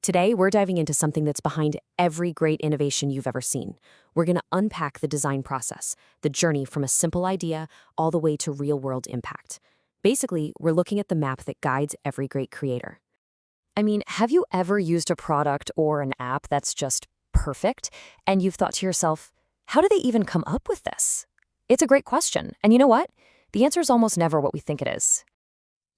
Today, we're diving into something that's behind every great innovation you've ever seen. We're going to unpack the design process, the journey from a simple idea all the way to real-world impact. Basically, we're looking at the map that guides every great creator. I mean, have you ever used a product or an app that's just perfect, and you've thought to yourself, how do they even come up with this? It's a great question, and you know what? The answer is almost never what we think it is.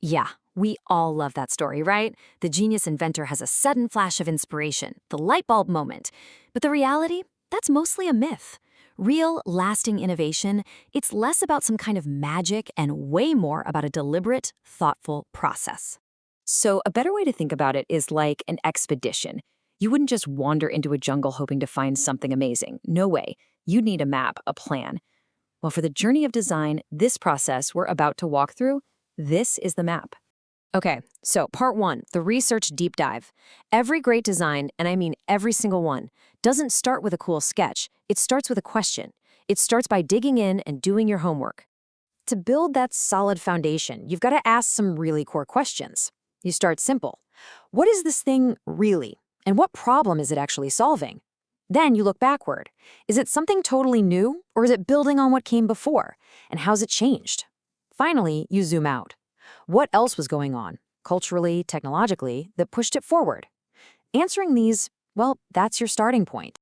Yeah, we all love that story, right? The genius inventor has a sudden flash of inspiration, the light bulb moment. But the reality? That's mostly a myth. Real, lasting innovation, it's less about some kind of magic and way more about a deliberate, thoughtful process. So a better way to think about it is like an expedition. You wouldn't just wander into a jungle hoping to find something amazing. No way. You'd need a map, a plan. Well, for the journey of design, this process we're about to walk through, this is the map. Okay, so part 1, the research deep dive. Every great design, and I mean every single one, doesn't start with a cool sketch. It starts with a question. It starts by digging in and doing your homework. To build that solid foundation, you've got to ask some really core questions. You start simple. What is this thing really? And what problem is it actually solving? Then you look backward. Is it something totally new, or is it building on what came before? And how's it changed? Finally, you zoom out. What else was going on, culturally, technologically, that pushed it forward? Answering these, well, that's your starting point.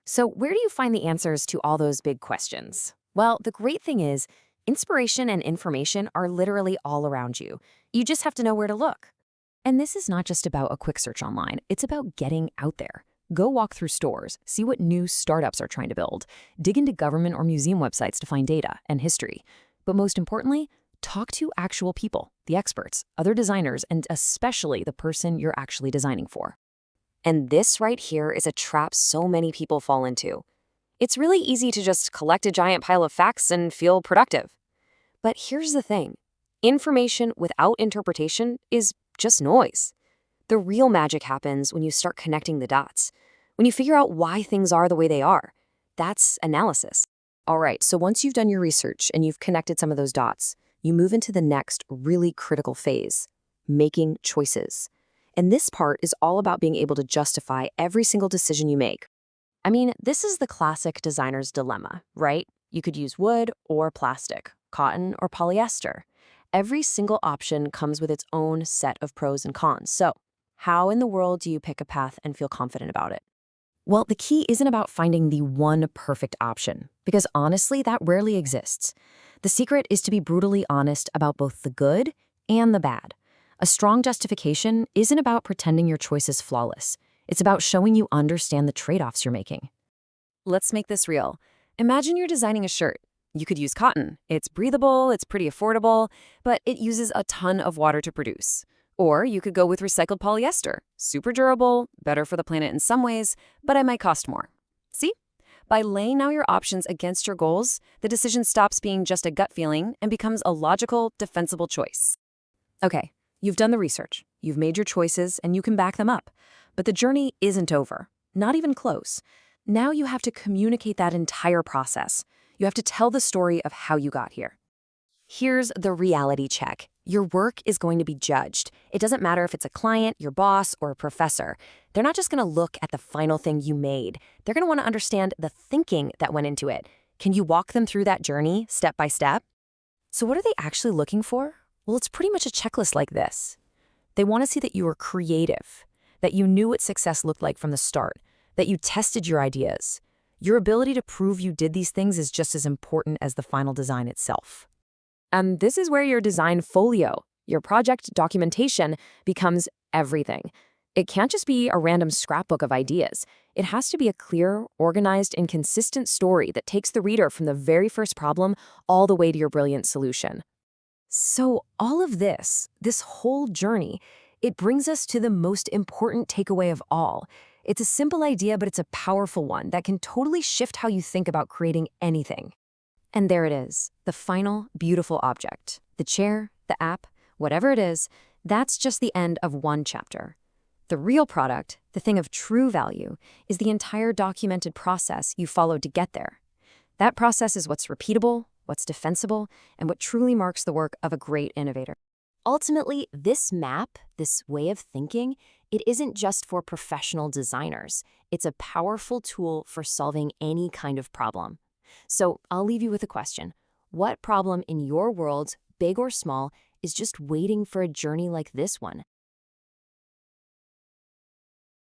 So where do you find the answers to all those big questions? Well, the great thing is, inspiration and information are literally all around you. You just have to know where to look. And this is not just about a quick search online. It's about getting out there. Go walk through stores, see what new startups are trying to build, dig into government or museum websites to find data and history. But most importantly, talk to actual people, the experts, other designers, and especially the person you're actually designing for. And this right here is a trap so many people fall into. It's really easy to just collect a giant pile of facts and feel productive. But here's the thing. Information without interpretation is just noise. The real magic happens when you start connecting the dots, when you figure out why things are the way they are. That's analysis. All right, so once you've done your research and you've connected some of those dots, you move into the next really critical phase, making choices. And this part is all about being able to justify every single decision you make. I mean, this is the classic designer's dilemma, right? You could use wood or plastic, cotton or polyester. Every single option comes with its own set of pros and cons. So, how in the world do you pick a path and feel confident about it? Well, the key isn't about finding the one perfect option, because honestly, that rarely exists. The secret is to be brutally honest about both the good and the bad. A strong justification isn't about pretending your choice is flawless. It's about showing you understand the trade-offs you're making. Let's make this real. Imagine you're designing a shirt. You could use cotton. It's breathable, it's pretty affordable, but it uses a ton of water to produce. Or you could go with recycled polyester. Super durable, better for the planet in some ways, but it might cost more. See? By laying out your options against your goals, the decision stops being just a gut feeling and becomes a logical, defensible choice. Okay, you've done the research, you've made your choices, and you can back them up. But the journey isn't over, not even close. Now you have to communicate that entire process. You have to tell the story of how you got here. Here's the reality check. Your work is going to be judged. It doesn't matter if it's a client, your boss, or a professor. They're not just going to look at the final thing you made. They're going to want to understand the thinking that went into it. Can you walk them through that journey step by step? So what are they actually looking for? Well, it's pretty much a checklist like this. They want to see that you were creative, that you knew what success looked like from the start, that you tested your ideas. Your ability to prove you did these things is just as important as the final design itself. And this is where your design folio, your project documentation, becomes everything. It can't just be a random scrapbook of ideas. It has to be a clear, organized, and consistent story that takes the reader from the very first problem all the way to your brilliant solution. So all of this whole journey, it brings us to the most important takeaway of all. It's a simple idea, but it's a powerful one that can totally shift how you think about creating anything. And there it is, the final, beautiful object. The chair, the app, whatever it is, that's just the end of one chapter. The real product, the thing of true value, is the entire documented process you followed to get there. That process is what's repeatable, what's defensible, and what truly marks the work of a great innovator. Ultimately, this map, this way of thinking, It isn't just for professional designers. It's a powerful tool for solving any kind of problem. So I'll leave you with a question. What problem in your world, big or small, is just waiting for a journey like this one?